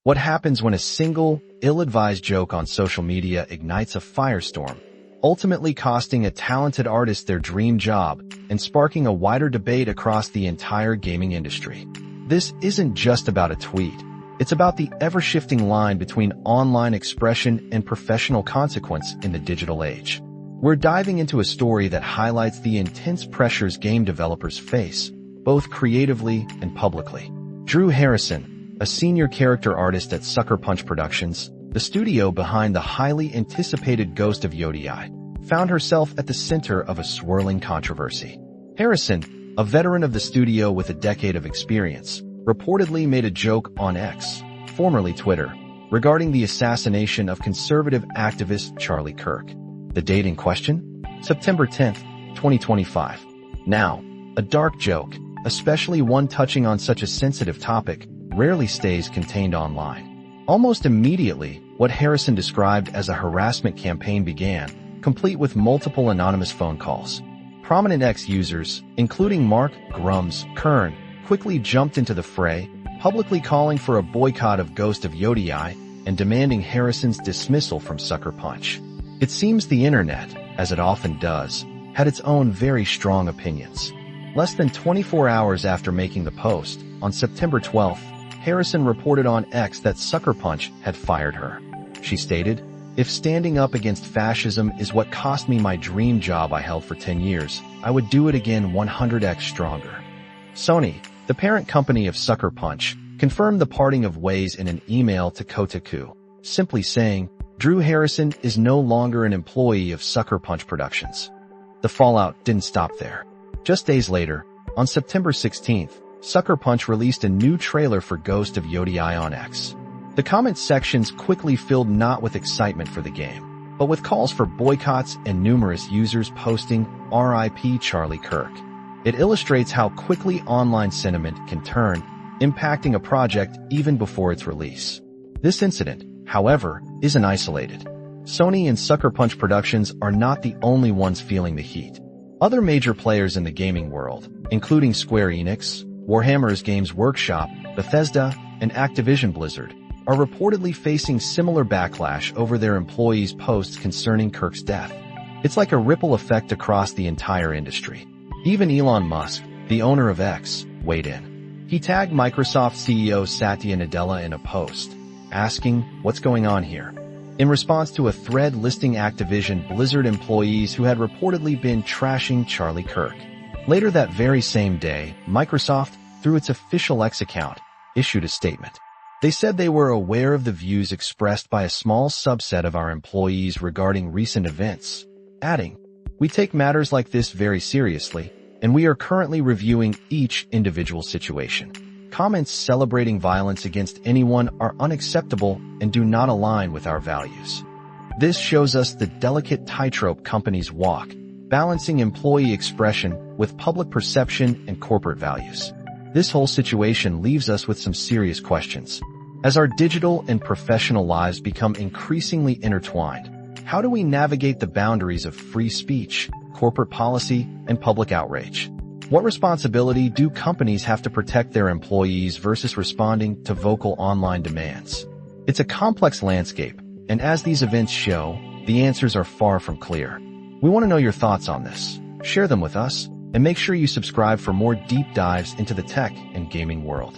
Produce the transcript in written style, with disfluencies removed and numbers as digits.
What happens when a single, ill-advised joke on social media ignites a firestorm, ultimately costing a talented artist their dream job and sparking a wider debate across the entire gaming industry? This isn't just about a tweet. It's about the ever-shifting line between online expression and professional consequence in the digital age. We're diving into a story that highlights the intense pressures game developers face, both creatively and publicly. Drew Harrison, a senior character artist at Sucker Punch Productions, the studio behind the highly anticipated Ghost of Yodi, found herself at the center of a swirling controversy. Harrison, a veteran of the studio with a decade of experience, reportedly made a joke on X, formerly Twitter, regarding the assassination of conservative activist Charlie Kirk. The date in question? September 10, 2025. Now, a dark joke, especially one touching on such a sensitive topic, rarely stays contained online. Almost immediately, what Harrison described as a harassment campaign began, complete with multiple anonymous phone calls. Prominent X users, including Mark Grums Kern, quickly jumped into the fray, publicly calling for a boycott of Ghost of Yodi and demanding Harrison's dismissal from Sucker Punch. It seems the internet, as it often does, had its own very strong opinions. Less than 24 hours after making the post, on September 12th, Harrison reported on X that Sucker Punch had fired her. She stated, "If standing up against fascism is what cost me my dream job I held for 10 years, I would do it again 100x stronger." Sony, the parent company of Sucker Punch, confirmed the parting of ways in an email to Kotaku, simply saying, "Drew Harrison is no longer an employee of Sucker Punch Productions." The fallout didn't stop there. Just days later, on September 16th, Sucker Punch released a new trailer for Ghost of Yodi on X. The comment sections quickly filled not with excitement for the game, but with calls for boycotts and numerous users posting "RIP Charlie Kirk." It illustrates how quickly online sentiment can turn, impacting a project even before its release. This incident, however, isn't isolated. Sony and Sucker Punch Productions are not the only ones feeling the heat. Other major players in the gaming world, including Square Enix, Warhammer's Games Workshop, Bethesda, and Activision Blizzard, are reportedly facing similar backlash over their employees' posts concerning Kirk's death. It's like a ripple effect across the entire industry. Even Elon Musk, the owner of X, weighed in. He tagged Microsoft CEO Satya Nadella in a post, asking, "What's going on here?" in response to a thread listing Activision Blizzard employees who had reportedly been trashing Charlie Kirk. Later that very same day, Microsoft, through its official X account, issued a statement. They said they were aware of the views expressed by a small subset of our employees regarding recent events, adding, "We take matters like this very seriously, and we are currently reviewing each individual situation. Comments celebrating violence against anyone are unacceptable and do not align with our values." This shows us the delicate tightrope companies walk, balancing employee expression with public perception and corporate values. This whole situation leaves us with some serious questions. As our digital and professional lives become increasingly intertwined, how do we navigate the boundaries of free speech, corporate policy, and public outrage? What responsibility do companies have to protect their employees versus responding to vocal online demands? It's a complex landscape, and as these events show, the answers are far from clear. We want to know your thoughts on this. Share them with us, and make sure you subscribe for more deep dives into the tech and gaming world.